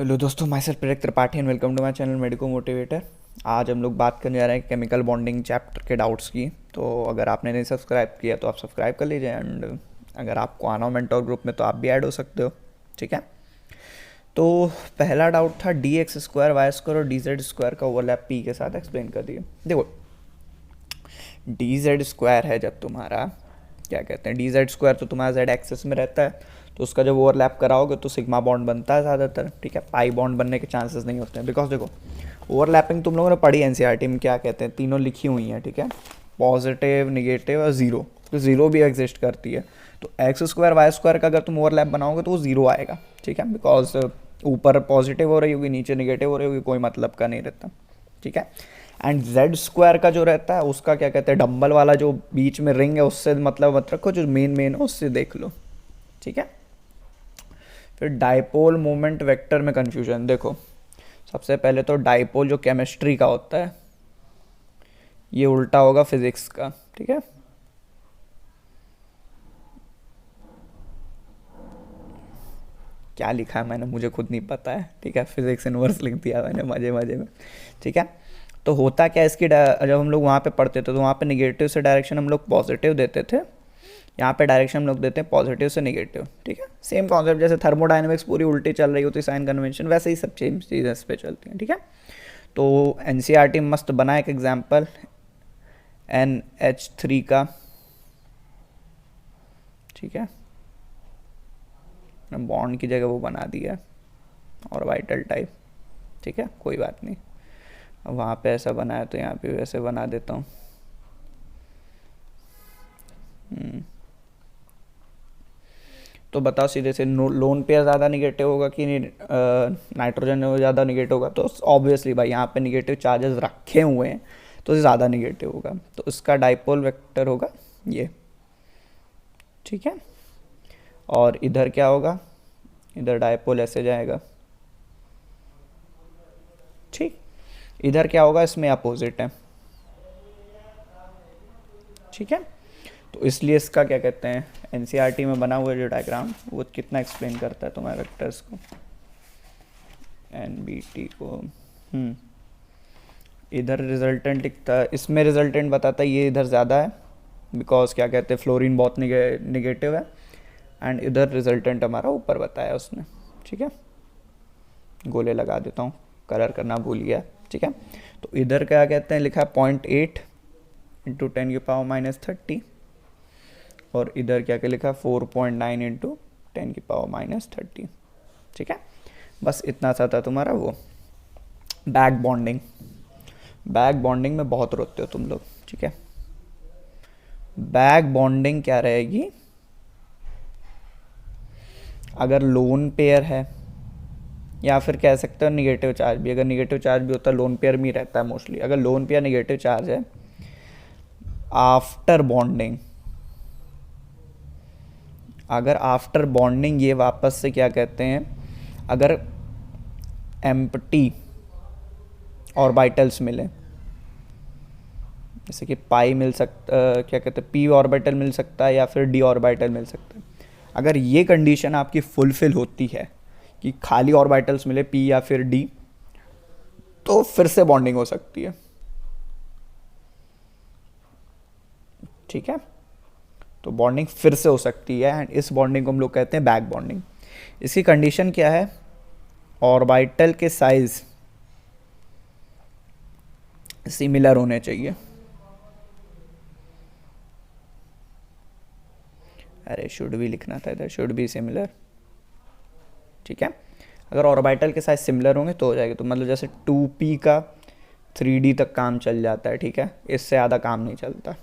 Hello दोस्तों, myself Prerak Tripathi and welcome to my channel medico motivator. आज हम लोग बात करने जा रहे हैं केमिकल बॉन्डिंग चैप्टर के डाउट्स की। तो अगर आपने नहीं सब्सक्राइब किया तो आप सब्सक्राइब कर लीजिए, एंड अगर आपको आना हो मेंटोर ग्रुप में तो आप भी ऐड हो सकते हो। ठीक है, तो पहला डाउट था D X square Y square और डी जेड स्क्वायर का ओवरलैप पी के साथ एक्सप्लेन कर दिए। देखो, डी जेड स्क्वायर है जब तुम्हारा, क्या कहते हैं, डी जेड स्क्वायर तो तुम्हारा जेड एक्सिस में रहता है, तो उसका जब ओवरलैप कराओगे तो सिग्मा बॉन्ड बनता है ज़्यादातर। ठीक है, पाई बॉन्ड बनने के चांसेस नहीं होते हैं, बिकॉज देखो ओवरलैपिंग तुम लोगों ने पढ़ी एनसीईआरटी में, क्या कहते हैं, तीनों लिखी हुई हैं। ठीक है, पॉजिटिव, निगेटिव और जीरो, तो जीरो भी एग्जिस्ट करती है। तो एक्स स्क्वायर वाई स्क्वायर का अगर तुम ओवरलैप बनाओगे तो वो जीरो आएगा। ठीक है, बिकॉज ऊपर पॉजिटिव हो रही होगी, नीचे निगेटिव हो रही होगी, कोई मतलब का नहीं रहता। ठीक है, एंड जेड स्क्वायर का जो रहता है उसका क्या कहते हैं, डंबल वाला जो बीच में रिंग है उससे मतलब मत रखो, जो मेन मेन है उससे देख लो। ठीक है, फिर डाइपोल मोमेंट वेक्टर में कंफ्यूजन। देखो, सबसे पहले तो डाइपोल जो केमिस्ट्री का होता है ये उल्टा होगा फिजिक्स का। ठीक है, क्या लिखा है मैंने मुझे खुद नहीं पता है। ठीक है, फिजिक्स इनवर्स लिख दिया मैंने मजे मजे में। ठीक है, तो होता क्या इसकी जब हम लोग वहाँ पे पढ़ते थे तो वहाँ पे निगेटिव से डायरेक्शन हम लोग पॉजिटिव देते थे, यहाँ पे डायरेक्शन हम लोग देते हैं पॉजिटिव से निगेटिव। ठीक है, सेम कॉन्सेप्ट, जैसे थर्मोडाइनमिक्स पूरी उल्टी चल रही होती है साइन कन्वेंशन, वैसे ही सब चीज़ें इस पे चलती हैं। ठीक है, तो एनसीईआरटी मस्त बना एक एग्जाम्पल NH3 का। ठीक है, बॉन्ड की जगह वो बना दिया और वाइटल टाइप। ठीक है, कोई बात नहीं, अब वहाँ पे ऐसा बनाया तो यहाँ पे वैसे बना देता हूँ। तो बताओ सीधे से, लोन पेयर ज़्यादा निगेटिव होगा कि नाइट्रोजन ज़्यादा निगेटिव होगा? तो ऑब्वियसली भाई यहाँ पे निगेटिव चार्जेस रखे हुए हैं तो ज़्यादा निगेटिव होगा, तो इसका डाइपोल वेक्टर होगा ये। ठीक है, और इधर क्या होगा, इधर डाइपोल ऐसे जाएगा। ठीक, इधर क्या होगा, इसमें अपोजिट है। ठीक है, तो इसलिए इसका क्या कहते हैं, एनसीईआरटी में बना हुआ जो डायग्राम वो कितना एक्सप्लेन करता है तुम्हारे वेक्टर्स को, एनबीटी को। इधर रिजल्टेंट लिखता है, इसमें रिजल्टेंट बताता है ये इधर ज़्यादा है, बिकॉज क्या कहते हैं फ्लोरीन बहुत निगेटिव है, एंड इधर रिजल्टेंट हमारा ऊपर बताया उसने। ठीक है, गोले लगा देता हूँ, कलर करना भूल गया। ठीक है, तो इधर क्या कहते हैं, लिखा है 0.8 इंटू 10⁻⁻30, और इधर क्या क्या लिखा, 4.9 इंटू 10⁻⁻30। ठीक है, बस इतना सा था तुम्हारा वो बैक बॉन्डिंग। बैक बॉन्डिंग में बहुत रोते हो तुम लोग। ठीक है, बैक बॉन्डिंग क्या रहेगी, अगर लोन पेयर है, या फिर कह सकते हो निगेटिव चार्ज भी, अगर निगेटिव चार्ज भी होता है लोन पेयर में ही रहता है मोस्टली। अगर लोन पेयर निगेटिव चार्ज है, आफ्टर बॉन्डिंग, अगर आफ्टर बॉन्डिंग ये वापस से क्या कहते हैं, अगर एम्प्टी ऑर्बिटल्स मिले, जैसे कि पाई मिल सकता, क्या कहते हैं, पी ऑर्बिटल मिल सकता है या फिर डी ऑर्बिटल मिल सकता है, अगर ये कंडीशन आपकी फुलफिल होती है कि खाली ऑर्बिटल्स मिले पी या फिर डी, तो फिर से बॉन्डिंग हो सकती है। ठीक है, तो बॉन्डिंग फिर से हो सकती है, एंड इस बॉन्डिंग को हम लोग कहते हैं बैक बॉन्डिंग। इसकी कंडीशन क्या है, ऑर्बिटल के साइज सिमिलर होने चाहिए। अरे शुड भी लिखना था इधर, शुड भी सिमिलर। ठीक है, अगर ऑर्बिटल के साइज सिमिलर होंगे तो हो जाएगा, तो मतलब जैसे 2p का 3d तक काम चल जाता है। ठीक है, इससे ज़्यादा काम नहीं चलता।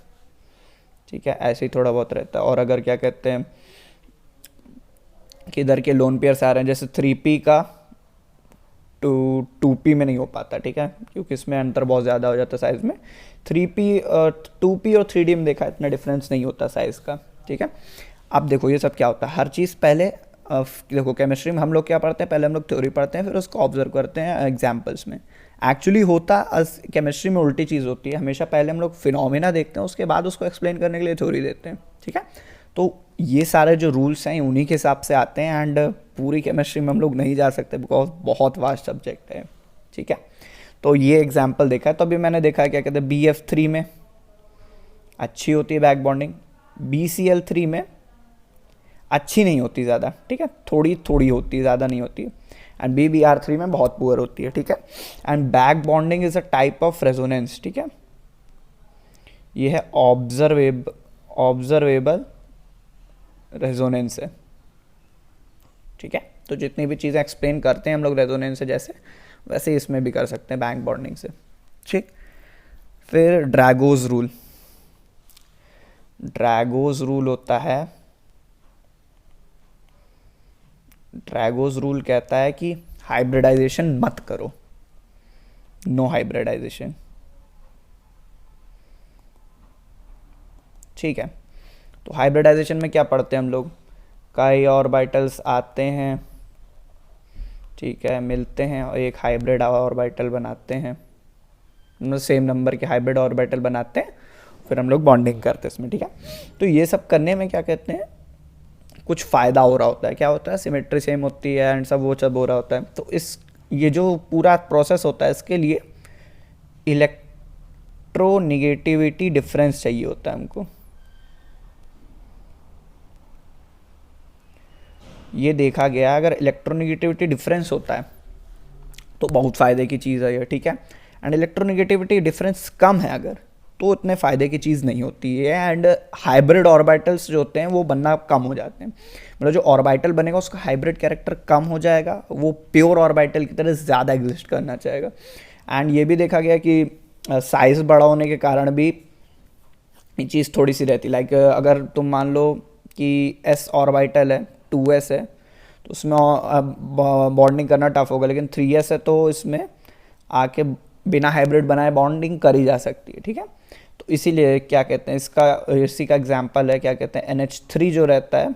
ठीक है, ऐसे ही थोड़ा बहुत रहता है। और अगर क्या कहते हैं कि इधर के लोन पेयर्स आ रहे हैं, जैसे 3p का 2p में नहीं हो पाता। ठीक है, क्योंकि इसमें अंतर बहुत ज़्यादा हो जाता है साइज़ में। 2p और 3d में देखा इतना डिफरेंस नहीं होता साइज़ का। ठीक है, अब देखो ये सब क्या होता है, हर चीज़ पहले देखो केमिस्ट्री में हम लोग क्या पढ़ते हैं, पहले हम लोग थ्योरी पढ़ते हैं, फिर उसको ऑब्जर्व करते हैं एग्जाम्पल्स में। एक्चुअली होता केमिस्ट्री में उल्टी चीज़ होती है, हमेशा पहले हम लोग फिनोमिना देखते हैं, उसके बाद उसको एक्सप्लेन करने के लिए थ्योरी देते हैं। ठीक है, तो ये सारे जो रूल्स हैं उन्हीं के हिसाब से आते हैं, एंड पूरी केमिस्ट्री में हम लोग नहीं जा सकते बिकॉज बहुत वास्ट सब्जेक्ट है, ठीक है। तो ये एग्जाम्पल देखा है। तो अभी मैंने देखा है क्या कहते हैं BF3 में अच्छी होती है बैक बॉन्डिंग, BCl3 में अच्छी नहीं होती ज़्यादा, ठीक है, थोड़ी थोड़ी होती है, ज़्यादा नहीं होती है, एंड BBr3 में बहुत पुअर होती है, ठीक है। And back bonding is a type of resonance, ठीक है, ये है ऑब्जर्वेबल रेजोनेंस है, ठीक है। तो जितनी भी चीज़ें एक्सप्लेन करते हैं हम लोग रेजोनेंस से जैसे, वैसे इसमें भी कर सकते हैं बैक बॉन्डिंग से, ठीक। फिर ड्रैगोज रूल होता है, ड्रैगोज रूल कहता है कि हाइब्रिडाइजेशन मत करो, नो हाइब्रिडाइजेशन, ठीक है। तो हाइब्रिडाइजेशन में क्या पढ़ते हैं हम लोग, कई ऑर्बिटल्स आते हैं, ठीक है, मिलते हैं और एक हाइब्रिड ऑर्बिटल बनाते हैं, सेम नंबर के हाइब्रिड ऑर्बिटल बनाते हैं, फिर हम लोग बॉन्डिंग करते हैं इसमें, ठीक है। तो ये सब करने में क्या कहते हैं कुछ फ़ायदा हो रहा होता है, क्या होता है सिमेट्री सेम होती है एंड सब वो सब हो रहा होता है। तो ये जो पूरा प्रोसेस होता है इसके लिए इलेक्ट्रोनिगेटिविटी डिफरेंस चाहिए होता है हमको। ये देखा गया अगर इलेक्ट्रोनिगेटिविटी डिफरेंस होता है तो बहुत फ़ायदे की चीज़ है ये, ठीक है। एंड इलेक्ट्रोनिगेटिविटी डिफरेंस कम है अगर, तो उतने फ़ायदे की चीज़ नहीं होती है। एंड हाइब्रिड ऑर्बिटल्स जो होते हैं वो बनना कम हो जाते हैं, मतलब जो ऑर्बिटल बनेगा उसका हाइब्रिड कैरेक्टर कम हो जाएगा, वो प्योर ऑर्बिटल की तरह ज़्यादा एग्जिस्ट करना चाहेगा। एंड ये भी देखा गया कि साइज़ बड़ा होने के कारण भी ये चीज़ थोड़ी सी रहती, लाइक अगर तुम मान लो कि S ऑर्बिटल है, 2s है, तो उसमें बॉन्डिंग करना टफ होगा, लेकिन 3s है तो इसमें आके बिना हाइब्रिड बनाए बॉन्डिंग करी जा सकती है, ठीक है। तो इसीलिए क्या कहते हैं इसी का एग्जांपल है, क्या कहते हैं NH3 जो रहता है,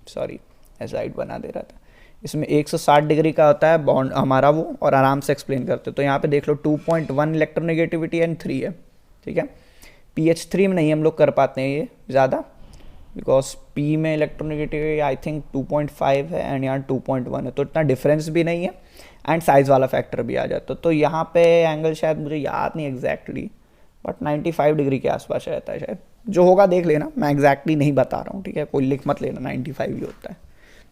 सॉरी एजाइड बना दे रहा था, इसमें 160 डिग्री का होता है बॉन्ड हमारा वो, और आराम से एक्सप्लेन करते हो। तो यहाँ पे देख लो 2.1 इलेक्ट्रोनेगेटिविटी एंड 3 है, ठीक है। PH3 में नहीं हम लोग कर पाते हैं ये ज़्यादा, बिकॉज P में इलेक्ट्रोनेगेटिविटी आई थिंक 2.5 है एंड यहाँ 2.1 है, तो इतना डिफरेंस भी नहीं है एंड साइज़ वाला फैक्टर भी आ जाता है। तो यहाँ पे एंगल शायद मुझे याद नहीं एग्जैक्टली, बट 95 डिग्री के आसपास रहता है शायद, जो होगा देख लेना, मैं एग्जैक्टली नहीं बता रहा हूँ, ठीक है, कोई लिख मत लेना, 95 ही होता है।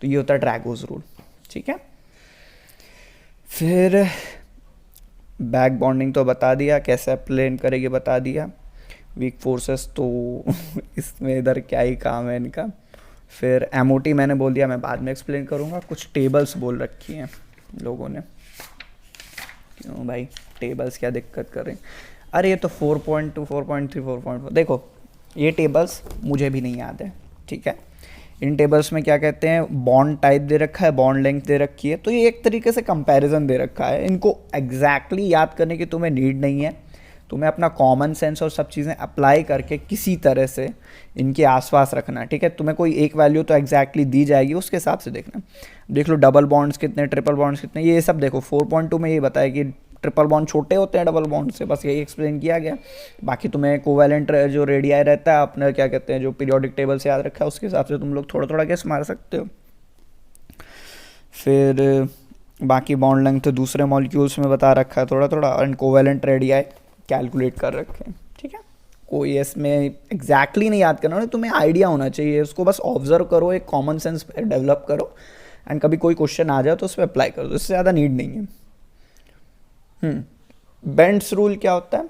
तो ये होता है ड्रैगोज रूल, ठीक है। फिर बैक बॉन्डिंग तो बता दिया, कैसे अप्लाइन करेंगे बता दिया, वीक फोर्सेस तो इसमें इधर क्या ही काम है इनका। फिर MOT मैंने बोल दिया, मैं बाद में एक्सप्लेन करूँगा। कुछ टेबल्स बोल रखी हैं लोगों ने, क्यों भाई टेबल्स क्या दिक्कत कर रहे हैं, अरे ये तो 4.2 4.3 4.4, देखो ये टेबल्स मुझे भी नहीं याद है, ठीक है। इन टेबल्स में क्या कहते हैं बॉन्ड टाइप दे रखा है, बॉन्ड लेंथ दे रखी है, तो ये एक तरीके से कंपैरिजन दे रखा है। इनको एग्जैक्टली याद करने की तुम्हें नीड नहीं है, तुम्हें अपना कॉमन सेंस और सब चीज़ें अप्लाई करके किसी तरह से इनके आसपास रखना है, ठीक है। तुम्हें कोई एक वैल्यू तो एग्जैक्टली दी जाएगी, उसके हिसाब से देखना। देख लो डबल बॉन्ड्स कितने, ट्रिपल बॉन्ड्स कितने, ये सब देखो। 4.2 में ये बताया कि ट्रिपल बॉन्ड छोटे होते हैं डबल बॉन्ड से, बस यही एक्सप्लेन किया गया। बाकी तुम्हें कोवैलेंट जो रेडियाई रहता है अपना, क्या कहते हैं, जो पीरियोडिक टेबल से याद रखा है, उसके हिसाब से तुम लोग थोड़ा थोड़ा गेस मार सकते हो। फिर बाकी बॉन्ड लेंथ तो दूसरे मॉलिक्यूल्स में बता रखा है थोड़ा थोड़ा, एंड कोवैलेंट रेडियाई कैलकुलेट कर रखे हैं, ठीक है। कोई इसमें एग्जैक्टली नहीं याद करना, तुम्हें आइडिया होना चाहिए, उसको बस ऑब्जर्व करो, एक कॉमन सेंस डेवलप करो, एंड कभी कोई क्वेश्चन आ जाए तो उस पर अप्लाई करो, इससे ज़्यादा नीड नहीं है। बेंट्स रूल क्या होता है,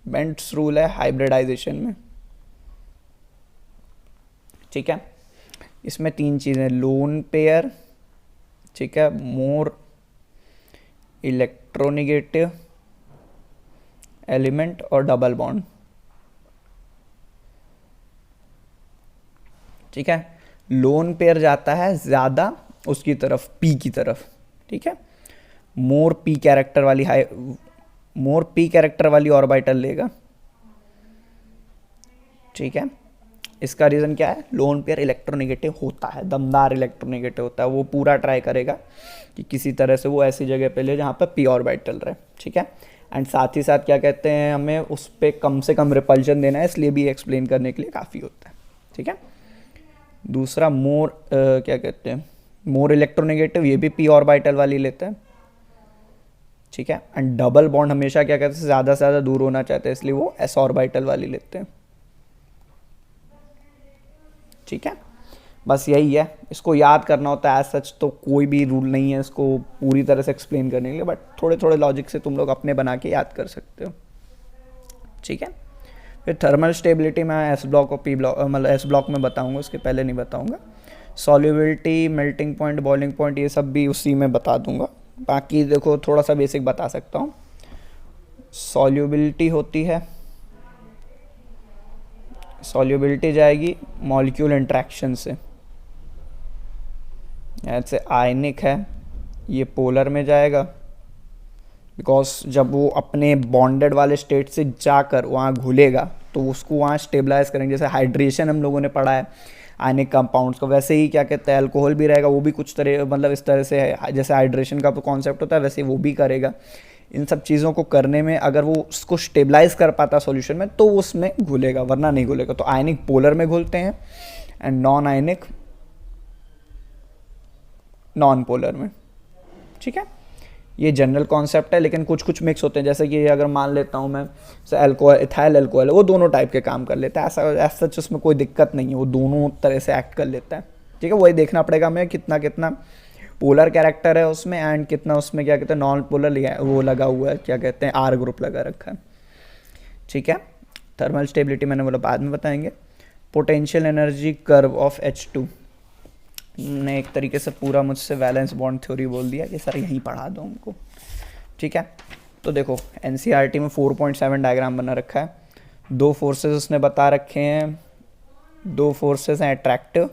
बेंट्स रूल है हाइब्रिडाइजेशन में, ठीक है। इसमें 3 चीज़ें, लोन पेयर, ठीक है, मोर इलेक्ट्रोनिगेटिव एलिमेंट और डबल बॉन्ड, ठीक है। लोन पेयर जाता है ज़्यादा उसकी तरफ, P की तरफ, ठीक है। मोर P कैरेक्टर वाली ऑर्बिटल लेगा, ठीक है। इसका रीज़न क्या है, लोन पेयर इलेक्ट्रोनेगेटिव होता है, दमदार इलेक्ट्रोनेगेटिव होता है, वो पूरा ट्राई करेगा कि किसी तरह से वो ऐसी जगह पे ले जहाँ पे P ऑर्बिटल रहे, ठीक है। एंड साथ ही साथ क्या कहते हैं, हमें उस पर कम से कम रिपल्शन देना है, इसलिए भी एक्सप्लेन करने के लिए काफ़ी होता है, ठीक है। दूसरा मोर क्या कहते हैं, मोर इलेक्ट्रोनेगेटिव, ये भी पी ऑर्बिटल वाली लेते हैं, ठीक है। एंड डबल बॉन्ड हमेशा क्या कहते हैं, ज़्यादा से ज़्यादा दूर होना चाहते हैं, इसलिए वो एस ऑर्बिटल वाली लेते हैं, ठीक है। बस यही है, इसको याद करना होता है। एज सच तो कोई भी रूल नहीं है इसको पूरी तरह से एक्सप्लेन करने के लिए, बट थोड़े थोड़े लॉजिक से तुम लोग अपने बना के याद कर सकते हो, ठीक है। फिर थर्मल स्टेबिलिटी मैं एस ब्लॉक और पी ब्लॉक मतलब एस ब्लॉक में बताऊंगा, उसके पहले नहीं बताऊंगा। Solubility, melting point, boiling point, ये सब भी उसी में बता दूंगा। बाकी देखो थोड़ा सा बेसिक बता सकता हूँ। सॉल्युबिलिटी होती है, सॉल्युबिलिटी जाएगी मॉलिक्यूल इंट्रैक्शन से, जैसे आयनिक है ये पोलर में जाएगा, बिकॉज जब वो अपने बॉन्डेड वाले स्टेट से जाकर वहाँ घुलेगा तो उसको वहाँ स्टेबलाइज करेंगे। जैसे हाइड्रेशन हम लोगों ने पढ़ा है आयनिक कंपाउंड्स का, वैसे ही क्या कहते हैं अल्कोहल भी रहेगा, वो भी कुछ तरह मतलब इस तरह से है, जैसे हाइड्रेशन का कॉन्सेप्ट होता है वैसे वो भी करेगा। इन सब चीज़ों को करने में अगर वो उसको स्टेबलाइज कर पाता सॉल्यूशन में तो उसमें घुलेगा, वरना नहीं घुलेगा। तो आयनिक पोलर में घुलते हैं and non ionic non polar में, ठीक है। ये जनरल कॉन्सेप्ट है, लेकिन कुछ कुछ मिक्स होते हैं। जैसे कि अगर मान लेता हूँ मैं अल्कोहल, इथाइल अल्कोहल, वो दोनों टाइप के काम कर लेता है, ऐसा सच उसमें कोई दिक्कत नहीं है, वो दोनों तरह से एक्ट कर लेता है, ठीक है। वही देखना पड़ेगा हमें कितना कितना पोलर कैरेक्टर है उसमें एंड कितना उसमें क्या कहते हैं नॉन पोलर वो लगा हुआ है, क्या कहते हैं आर ग्रुप लगा रखा है, ठीक है। थर्मल स्टेबिलिटी मैंने बोला बाद में बताएंगे। Potential energy curve of H2, ने एक तरीके से पूरा मुझसे वैलेंस बॉन्ड थ्योरी बोल दिया कि सर यहीं पढ़ा दो हमको, ठीक है। तो देखो NCERT में 4.7 डायग्राम बना रखा है, दो फोर्सेस उसने बता रखे हैं, दो फोर्सेस हैं अट्रैक्टिव,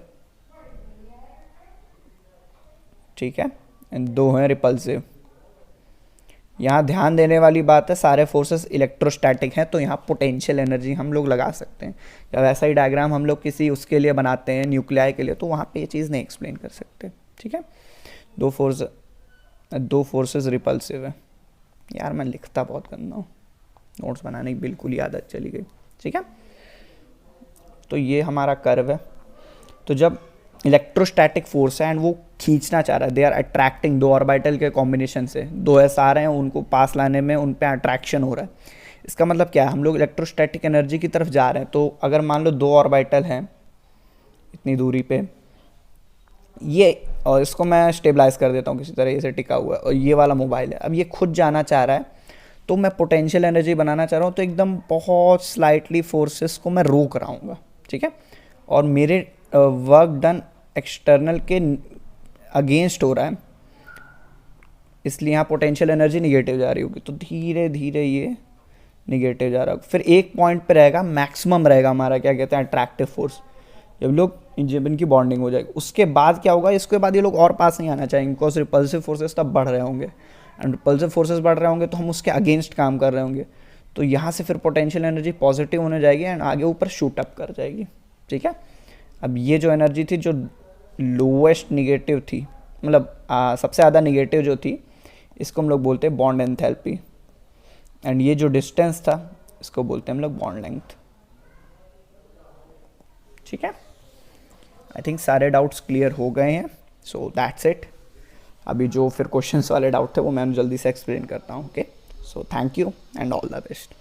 ठीक है, एंड दो हैं रिपल्सिव। यहाँ ध्यान देने वाली बात है सारे फोर्सेस इलेक्ट्रोस्टैटिक हैं, तो यहाँ पोटेंशियल एनर्जी हम लोग लगा सकते हैं। या वैसा ही डायग्राम हम लोग किसी उसके लिए बनाते हैं न्यूक्लियाई के लिए, तो वहाँ पे ये चीज़ नहीं एक्सप्लेन कर सकते, ठीक है। दो फोर्सेस रिपल्सिव है। यार मैं लिखता बहुत गंदा हूँ, नोट्स बनाने की बिल्कुल ही आदत चली गई, ठीक है। तो ये हमारा कर्व है। तो जब इलेक्ट्रोस्टैटिक फोर्स है एंड वो खींचना चाह रहा है, दे आर अट्रैक्टिंग, दो ऑर्बिटल के कॉम्बिनेशन से दो एस आ रहे हैं, उनको पास लाने में उन पे अट्रैक्शन हो रहा है। इसका मतलब क्या है, हम लोग इलेक्ट्रोस्टैटिक एनर्जी की तरफ जा रहे हैं। तो अगर मान लो दो ऑर्बिटल हैं इतनी दूरी पे, ये और इसको मैं स्टेबलाइज कर देता हूँ किसी तरह से टिका हुआ है, और ये वाला मोबाइल है, अब ये खुद जाना चाह रहा है, तो मैं पोटेंशियल एनर्जी बनाना चाह रहा हूँ, तो एकदम बहुत स्लाइटली फोर्सेस को मैं रोक रहा हूँ, ठीक है। और मेरे वर्क डन एक्सटर्नल के अगेंस्ट हो रहा है, इसलिए यहाँ पोटेंशियल एनर्जी निगेटिव जा रही होगी, तो धीरे धीरे ये निगेटिव जा रहा होगा। फिर एक पॉइंट पे रहेगा, मैक्सिमम रहेगा हमारा क्या कहते हैं अट्रैक्टिव फोर्स, जब इनकी बॉन्डिंग हो जाएगी। उसके बाद क्या होगा, इसके बाद ये लोग और पास नहीं आना चाहेंगे, बिकॉज रिपल्सिव फोर्सेस तब बढ़ रहे होंगे, एंड रिपल्सिव फोर्सेस बढ़ रहे होंगे तो हम उसके अगेंस्ट काम कर रहे होंगे, तो यहाँ से फिर पोटेंशियल एनर्जी पॉजिटिव होने जाएगी एंड आगे ऊपर शूट अप कर जाएगी, ठीक है। अब ये जो एनर्जी थी जो लोवेस्ट निगेटिव थी, मतलब सबसे ज़्यादा निगेटिव जो थी, इसको हम लोग बोलते हैं बॉन्ड एंथैल्पी, एंड ये जो डिस्टेंस था इसको बोलते हैं हम लोग बॉन्ड लेंथ, ठीक है। आई थिंक सारे डाउट्स क्लियर हो गए हैं, सो दैट्स इट। अभी जो फिर क्वेश्चंस वाले डाउट थे वो मैं जल्दी से एक्सप्लेन करता हूँ, okay. So thank you and all the best.